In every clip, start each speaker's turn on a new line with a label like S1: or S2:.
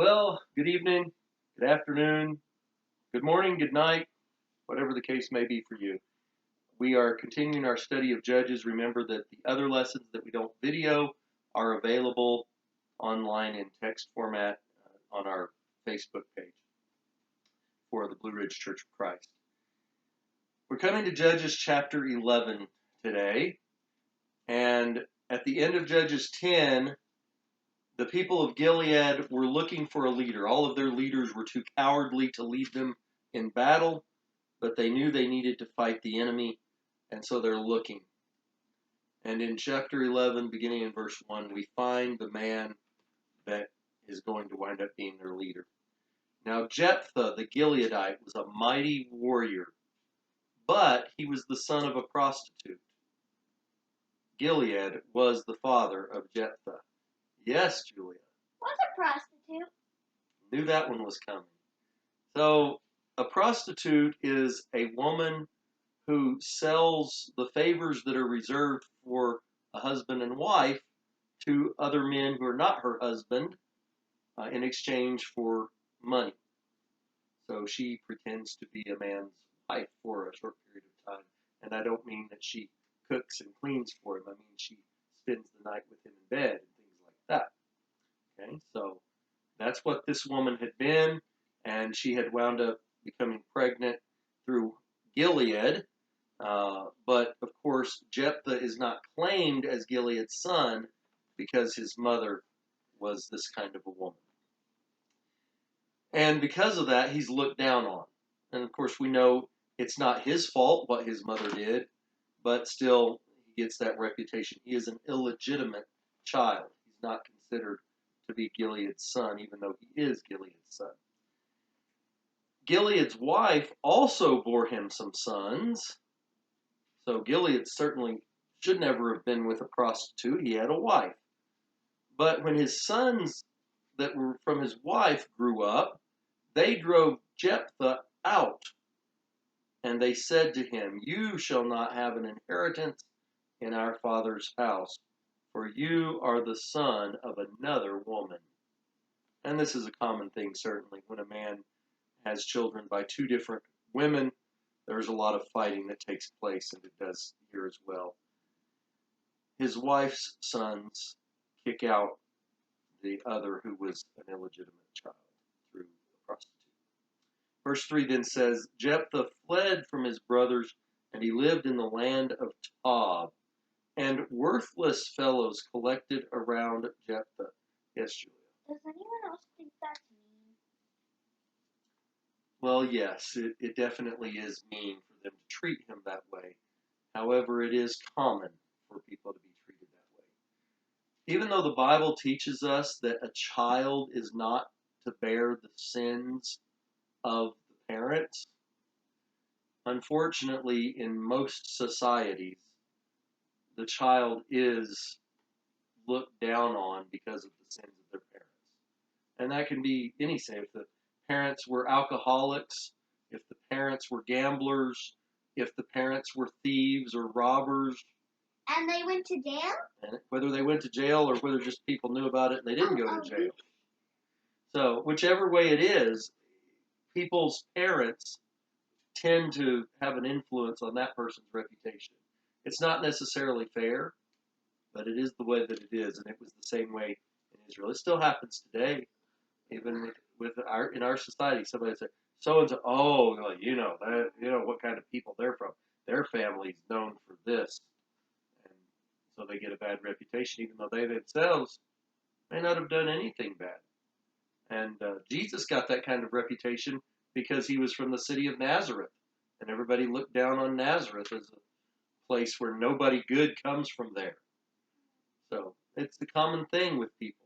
S1: Well, good evening, good afternoon, good morning, good night, whatever the case may be for you. We are continuing our study of Judges. Remember that the other lessons that we don't video are available online in text format on our Facebook page for the Blue Ridge Church of Christ. We're coming to Judges chapter 11 today, and at the end of Judges 10, the people of Gilead were looking for a leader. All of their leaders were too cowardly to lead them in battle, but they knew they needed to fight the enemy, and so they're looking. And in chapter 11, beginning in verse 1, we find the man that is going to wind up being their leader. Now, Jephthah the Gileadite was a mighty warrior, but he was the son of a prostitute. Gilead was the father of Jephthah. Yes, Julia.
S2: What's a prostitute?
S1: Knew that one was coming. So, a prostitute is a woman who sells the favors that are reserved for a husband and wife to other men who are not her husband in exchange for money. So she pretends to be a man's wife for a short period of time. And I don't mean that she cooks and cleans for him. I mean she spends the night with him in bed and things like that. Okay, so that's what this woman had been, and she had wound up becoming pregnant through Gilead. But of course, Jephthah is not claimed as Gilead's son because his mother was this kind of a woman. And because of that, he's looked down on. And of course, we know it's not his fault what his mother did, but still, he gets that reputation. He is an illegitimate child. He's not considered to be Gilead's son, even though he is Gilead's son. Gilead's wife also bore him some sons. So Gilead certainly should never have been with a prostitute. He had a wife. But when his sons that were from his wife grew up, they drove Jephthah out. And they said to him, "You shall not have an inheritance in our father's house, for you are the son of another woman." And this is a common thing, certainly. When a man has children by two different women, there's a lot of fighting that takes place, and it does here as well. His wife's sons kick out the other who was an illegitimate child through a prostitute. Verse 3 then says, Jephthah fled from his brothers, and he lived in the land of Tob. And worthless fellows collected around Jephthah. Yes, Julia?
S2: Does anyone else think that's mean?
S1: Well, yes, it definitely is mean for them to treat him that way. However, it is common for people to be treated that way. Even though the Bible teaches us that a child is not to bear the sins of the parents, unfortunately, in most societies, the child is looked down on because of the sins of their parents. And that can be any sin. If the parents were alcoholics, if the parents were gamblers, if the parents were thieves or robbers.
S2: And they went to jail?
S1: And whether they went to jail or whether just people knew about it and they didn't go to jail. So whichever way it is, people's parents tend to have an influence on that person's reputation. It's not necessarily fair, but it is the way that it is, and it was the same way in Israel. It still happens today, even in our society. Somebody say, "So and so," oh, you know what kind of people they're from. Their family's known for this, and so they get a bad reputation, even though they themselves may not have done anything bad. And Jesus got that kind of reputation because he was from the city of Nazareth, and everybody looked down on Nazareth as a place where nobody good comes from there. So it's the common thing with people.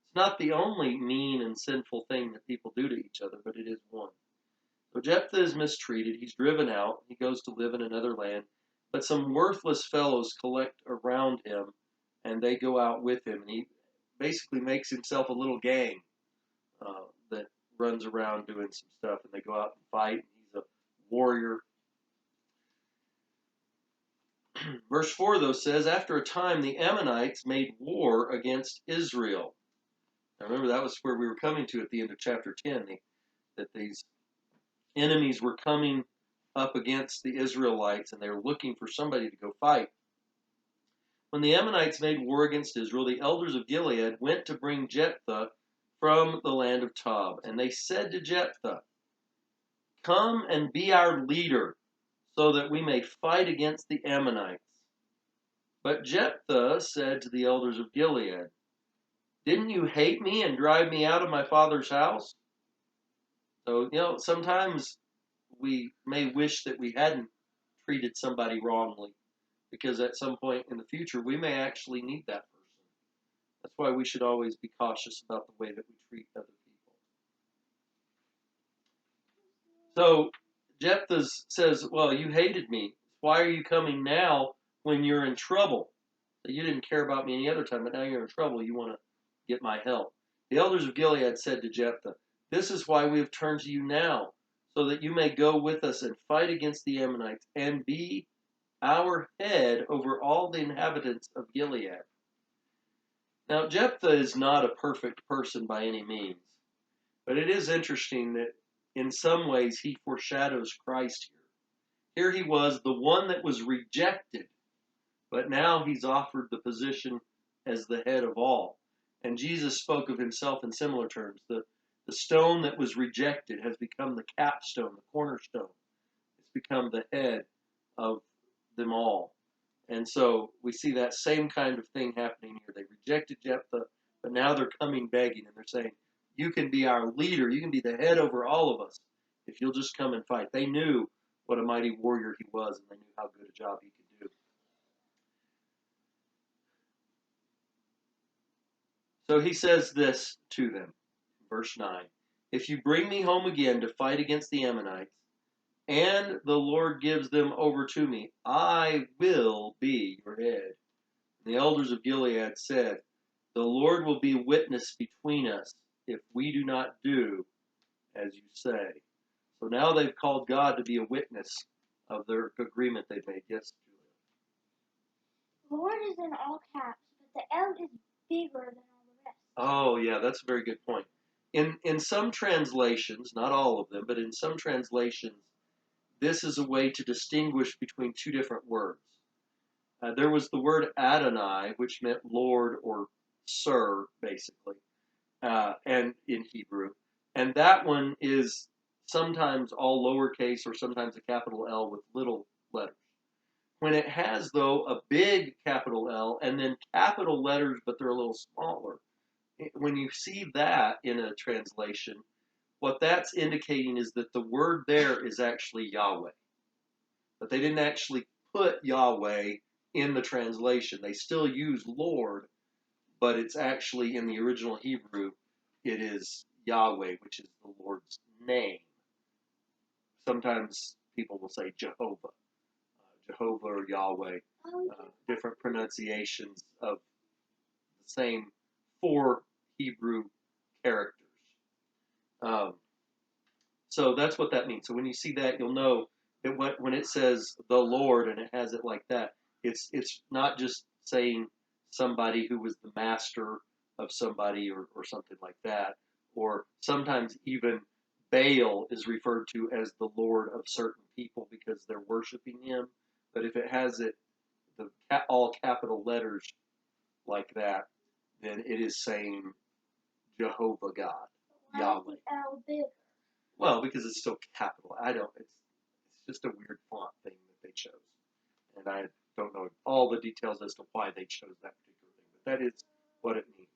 S1: It's not the only mean and sinful thing that people do to each other, but it is one. So Jephthah is mistreated. He's driven out. He goes to live in another land. But some worthless fellows collect around him, and they go out with him. And he basically makes himself a little gang that runs around doing some stuff. And they go out and fight. He's a warrior. Verse 4, though, says, after a time the Ammonites made war against Israel. Now remember, that was where we were coming to at the end of chapter 10, that these enemies were coming up against the Israelites, and they were looking for somebody to go fight. When the Ammonites made war against Israel, the elders of Gilead went to bring Jephthah from the land of Tob. And they said to Jephthah, "Come and be our leader, so that we may fight against the Ammonites." But Jephthah said to the elders of Gilead, "Didn't you hate me and drive me out of my father's house?" So, sometimes we may wish that we hadn't treated somebody wrongly, because at some point in the future, we may actually need that person. That's why we should always be cautious about the way that we treat other people. So Jephthah says, "Well, you hated me. Why are you coming now when you're in trouble? So you didn't care about me any other time, but now you're in trouble. You want to get my help." The elders of Gilead said to Jephthah, "This is why we have turned to you now, so that you may go with us and fight against the Ammonites and be our head over all the inhabitants of Gilead." Now, Jephthah is not a perfect person by any means, but it is interesting that in some ways he foreshadows Christ here. Here he was, the one that was rejected, but now he's offered the position as the head of all. And Jesus spoke of himself in similar terms. The stone that was rejected has become the capstone, the cornerstone. It's become the head of them all. And so we see that same kind of thing happening here. They rejected Jephthah, but now they're coming begging, and they're saying, "You can be our leader. You can be the head over all of us if you'll just come and fight." They knew what a mighty warrior he was, and they knew how good a job he could do. So he says this to them, verse 9, "If you bring me home again to fight against the Ammonites, and the Lord gives them over to me, I will be your head." And the elders of Gilead said, "The Lord will be witness between us if we do not do as you say." So now they've called God to be a witness of their agreement they've made. Yes, Julia.
S2: Lord is in all caps, but the L is bigger than all the rest.
S1: Oh, yeah, that's a very good point. In some translations, not all of them, but in some translations, this is a way to distinguish between two different words. There was the word Adonai, which meant Lord or Sir, basically, and in Hebrew. And that one is sometimes all lowercase or sometimes a capital L with little letters. When it has, though, a big capital L and then capital letters, but they're a little smaller, when you see that in a translation, what that's indicating is that the word there is actually Yahweh. But they didn't actually put Yahweh in the translation. They still use Lord, but it's actually in the original Hebrew, it is Yahweh, which is the Lord's name. Sometimes people will say Jehovah, Jehovah or Yahweh, different pronunciations of the same four Hebrew characters. So that's what that means. So when you see that, you'll know that when it says the Lord and it has it like that, it's not just saying somebody who was the master of somebody or something like that. Or sometimes even Baal is referred to as the Lord of certain people because they're worshiping him. But if it has it, all capital letters like that, then it is saying Jehovah God, Yahweh.
S2: L bigger?
S1: Well, because it's still capital. It's just a weird font thing that they chose. And I don't know all the details as to why they chose that particular thing, but that is what it means.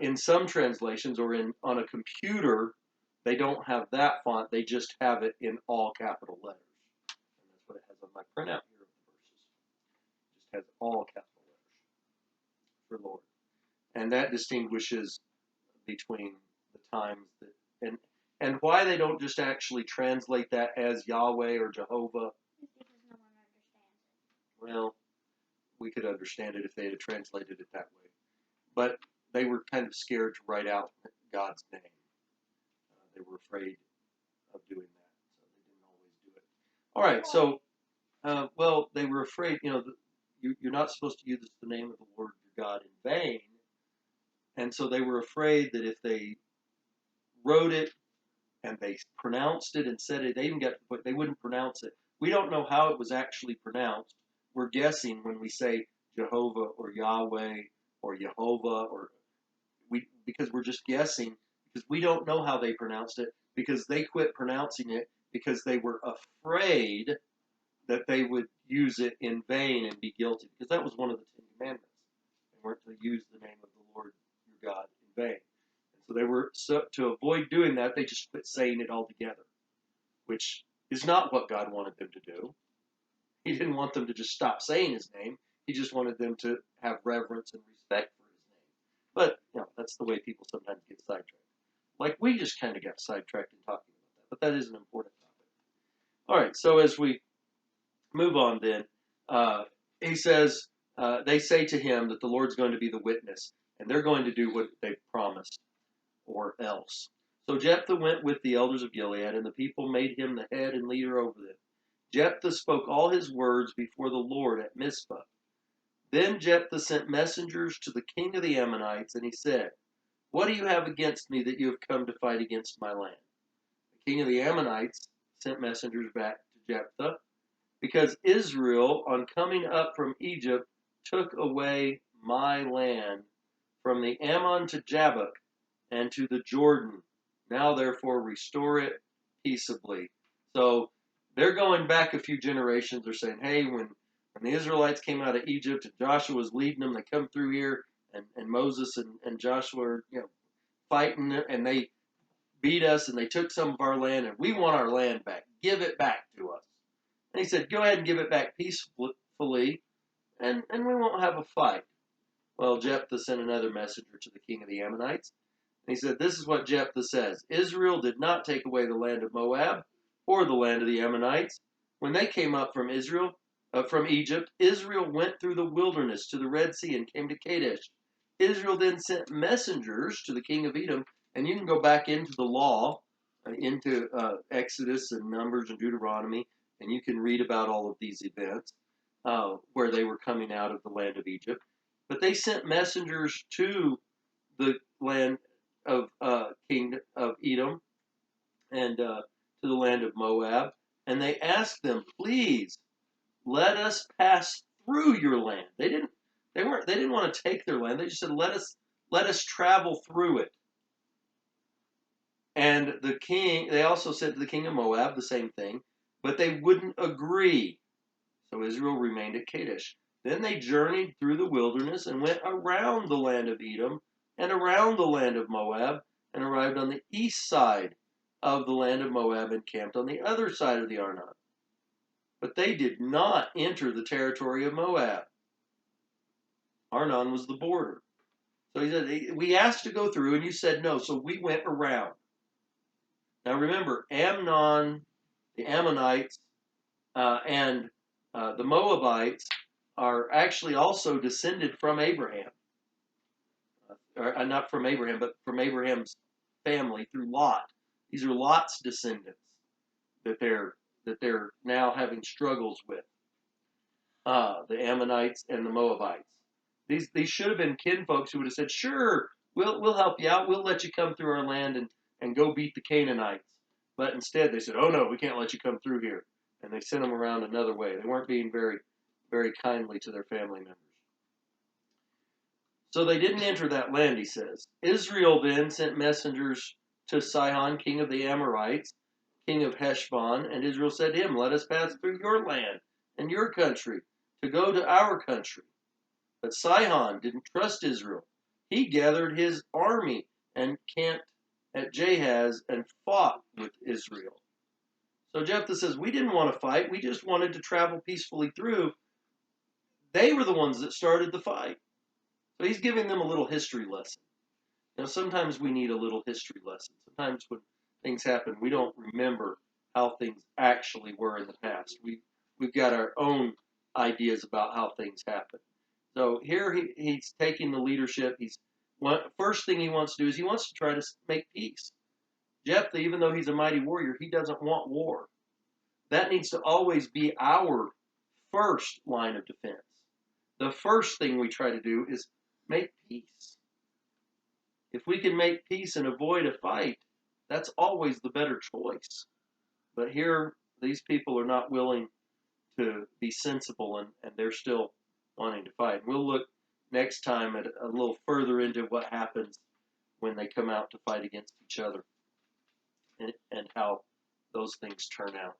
S1: In some translations or on a computer, they don't have that font. They just have it in all capital letters. And that's what it has on my printout here of the verses. It just has all capital letters for Lord. And that distinguishes between the times that and why they don't just actually translate that as Yahweh or Jehovah.
S2: Because no one understands it.
S1: Well, we could understand it if they had translated it that way. But they were kind of scared to write out God's name. They were afraid of doing that, so they didn't always do it. All right, so, well, they were afraid, you're not supposed to use the name of the Lord your God in vain. And so they were afraid that if they wrote it and they pronounced it and said it, they even got to the point they wouldn't pronounce it. We don't know how it was actually pronounced. We're guessing when we say Jehovah or Yahweh or Jehovah, or because we're just guessing, because we don't know how they pronounced it, because they quit pronouncing it because they were afraid that they would use it in vain and be guilty, because that was one of the Ten Commandments. They weren't to use the name of the Lord your God in vain. And so they were, to avoid doing that, they just quit saying it altogether, which is not what God wanted them to do. He didn't want them to just stop saying his name. He just wanted them to have reverence and respect for his name. But, that's the way people sometimes get sidetracked. Like we just kind of got sidetracked in talking about that, but that is an important topic. All right, so as we move on then, he says, they say to him that the Lord's going to be the witness, and they're going to do what they promised, or else. So Jephthah went with the elders of Gilead, and the people made him the head and leader over them. Jephthah spoke all his words before the Lord at Mizpah. Then Jephthah sent messengers to the king of the Ammonites, and he said, "What do you have against me that you have come to fight against my land?" The king of the Ammonites sent messengers back to Jephthah, because Israel, on coming up from Egypt, took away my land from the Ammon to Jabbok and to the Jordan. Now therefore restore it peaceably. So they're going back a few generations. They're saying, hey, when the Israelites came out of Egypt and Joshua was leading them, they come through here, and Moses and Joshua are fighting, and they beat us, and they took some of our land, and we want our land back. Give it back to us. And he said, go ahead and give it back peacefully, and we won't have a fight. Well, Jephthah sent another messenger to the king of the Ammonites. And he said, this is what Jephthah says. Israel did not take away the land of Moab or the land of the Ammonites. When they came up from Egypt, Israel went through the wilderness to the Red Sea and came to Kadesh. Israel then sent messengers to the king of Edom, and you can go back into the law, into Exodus and Numbers and Deuteronomy, and you can read about all of these events where they were coming out of the land of Egypt. But they sent messengers to the land of king of Edom and to the land of Moab, and they asked them, please let us pass through your land. They didn't want to take their land. They just said, let us travel through it. And they also said to the king of Moab the same thing, but they wouldn't agree. So Israel remained at Kadesh. Then they journeyed through the wilderness and went around the land of Edom and around the land of Moab, and arrived on the east side of the land of Moab and camped on the other side of the Arnon. But they did not enter the territory of Moab. Arnon was the border. So he said, we asked to go through, and you said no, so we went around. Now remember, Amnon, the Ammonites, and the Moabites are actually also descended from Abraham. Or not from Abraham, but from Abraham's family through Lot. These are Lot's descendants that they're now having struggles with. The Ammonites and the Moabites. These should have been kinfolks who would have said, "Sure, we'll help you out. We'll let you come through our land and go beat the Canaanites." But instead, they said, "Oh no, we can't let you come through here," and they sent them around another way. They weren't being very, very kindly to their family members. So they didn't enter that land, he says. Israel then sent messengers to Sihon, king of the Amorites, king of Heshbon, and Israel said to him, let us pass through your land and your country to go to our country. But Sihon didn't trust Israel. He gathered his army and camped at Jahaz and fought with Israel. So Jephthah says, we didn't want to fight. We just wanted to travel peacefully through. They were the ones that started the fight. So he's giving them a little history lesson. Sometimes we need a little history lesson. Sometimes when things happen, we don't remember how things actually were in the past. We've got our own ideas about how things happen. So here he's taking the leadership. First thing he wants to do is he wants to try to make peace. Jephthah, even though he's a mighty warrior, he doesn't want war. That needs to always be our first line of defense. The first thing we try to do is make peace. can make peace and avoid a fight, that's always the better choice. But here, these people are not willing to be sensible, and they're still wanting to fight. We'll look next time at a little further into what happens when they come out to fight against each other and how those things turn out.